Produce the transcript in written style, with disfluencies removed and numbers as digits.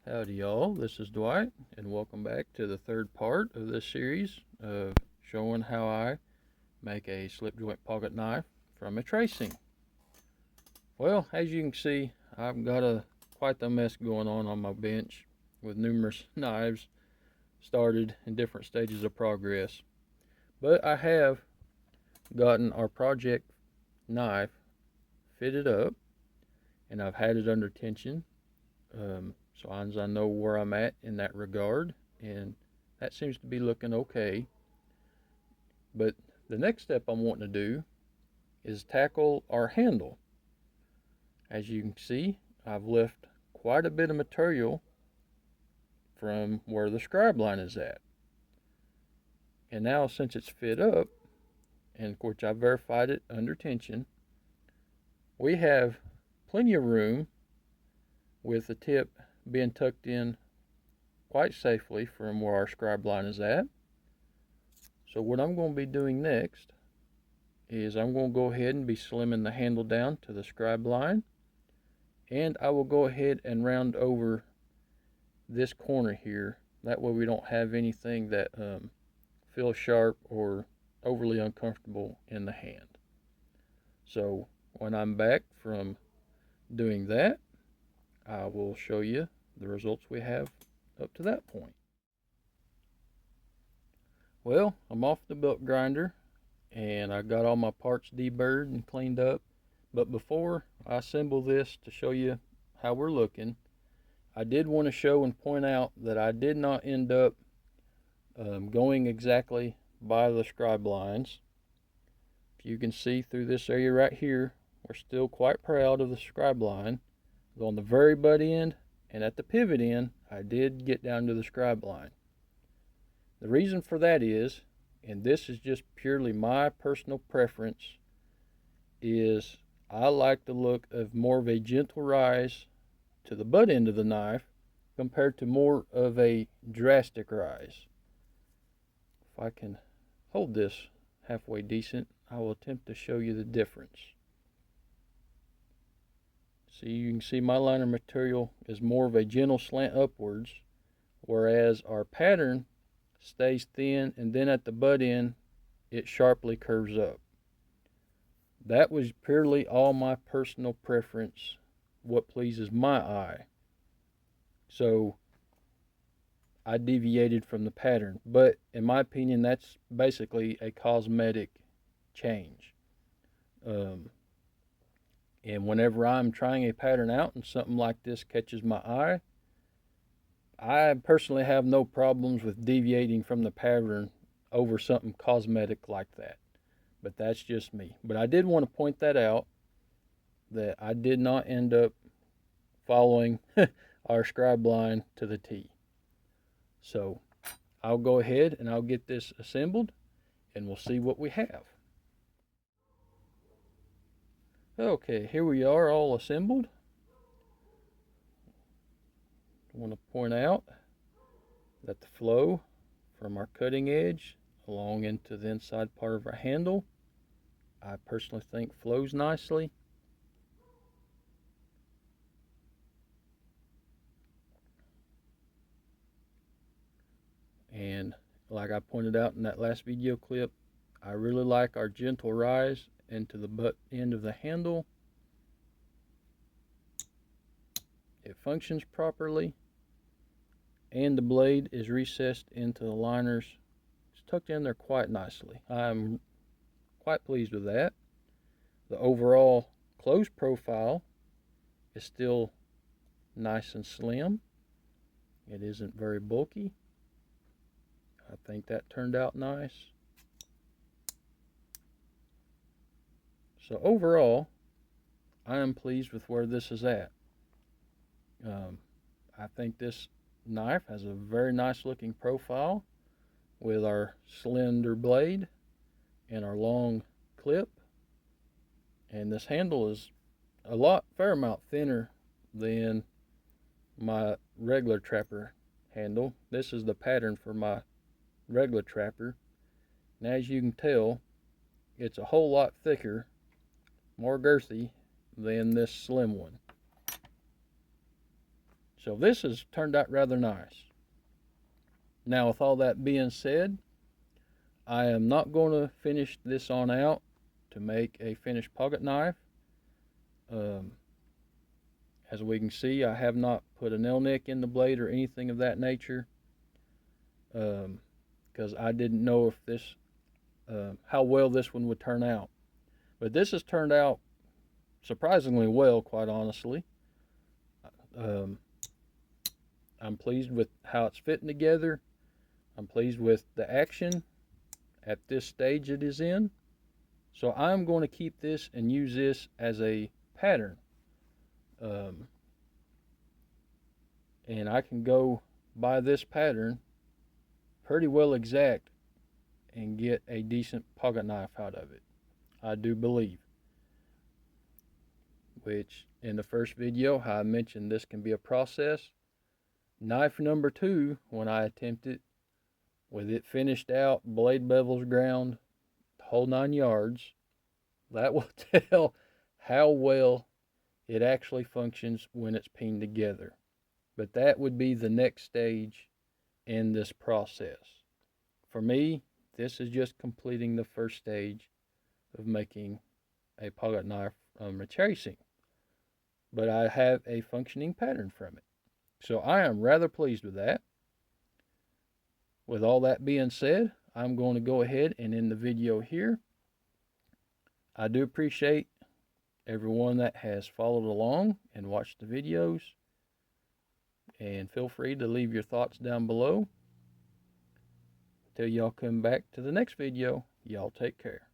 Howdy y'all, this is Dwight, and welcome back to the third part of this series of showing how I make a slip joint pocket knife from a tracing. Well, as you can see, I've got quite the mess going on my bench with numerous knives started in different stages of progress. But I have gotten our project knife fitted up, and I've had it under tension. So as I know where I'm at in that regard, and that seems to be looking okay. But the next step I'm wanting to do is tackle our handle. As you can see, I've left quite a bit of material from where the scribe line is at. And now since it's fit up, and of course I verified it under tension, we have plenty of room with the tip being tucked in quite safely from where our scribe line is at. So what I'm going to be doing next is I'm going to go ahead and be slimming the handle down to the scribe line, and I will go ahead and round over this corner here. That way we don't have anything that feels sharp or overly uncomfortable in the hand. So when I'm back from doing that, I will show you the results we have up to that point. Well, I'm off the belt grinder and I got all my parts deburred and cleaned up. But before I assemble this to show you how we're looking, I did want to show and point out that I did not end up going exactly by the scribe lines. If you can see through this area right here, we're still quite proud of the scribe line. On the very butt end and at the pivot end, I did get down to the scribe line. The reason for that is, and this is just purely my personal preference, is I like the look of more of a gentle rise to the butt end of the knife compared to more of a drastic rise. If I can hold this halfway decent, I will attempt to show you the difference. See, you can see my liner material is more of a gentle slant upwards, whereas our pattern stays thin, and then at the butt end it sharply curves up. That was purely all my personal preference, what pleases my eye. So I deviated from the pattern, but in my opinion that's basically a cosmetic change. And whenever I'm trying a pattern out and something like this catches my eye, I personally have no problems with deviating from the pattern over something cosmetic like that. But that's just me. But I did want to point that out, that I did not end up following our scribe line to the T. So I'll go ahead and I'll get this assembled and we'll see what we have. Okay, here we are all assembled. I want to point out that the flow from our cutting edge along into the inside part of our handle, I personally think flows nicely. And like I pointed out in that last video clip, I really like our gentle rise into the butt end of the handle. It functions properly, and the blade is recessed into the liners. It's tucked in there quite nicely. I'm quite pleased with that. The overall close profile is still nice and slim. It isn't very bulky. I think that turned out nice. So overall, I am pleased with where this is at. I think this knife has a very nice looking profile with our slender blade and our long clip. And this handle is fair amount thinner than my regular trapper handle. This is the pattern for my regular trapper. And as you can tell, it's a whole lot thicker, more girthy than this slim one. So this has turned out rather nice. Now, with all that being said, I am not going to finish this on out to make a finished pocket knife. As we can see, I have not put a nail nick in the blade or anything of that nature, because I didn't know if this, how well this one would turn out. But this has turned out surprisingly well, quite honestly. I'm pleased with how it's fitting together. I'm pleased with the action at this stage it is in. So I'm going to keep this and use this as a pattern. And I can go by this pattern pretty well exact and get a decent pocket knife out of it. I do believe. Which in the first video, how I mentioned this can be a process. Knife number 2, when I attempt it, with it finished out, blade bevels ground, the whole 9 yards, that will tell how well it actually functions when it's pinned together. But that would be the next stage in this process. For me, this is just completing the first stage of making a pocket knife from retracing. But I have a functioning pattern from it. So I am rather pleased with that. With all that being said, I'm going to go ahead and end the video here. I do appreciate everyone that has followed along and watched the videos. And feel free to leave your thoughts down below. Till y'all come back to the next video, y'all take care.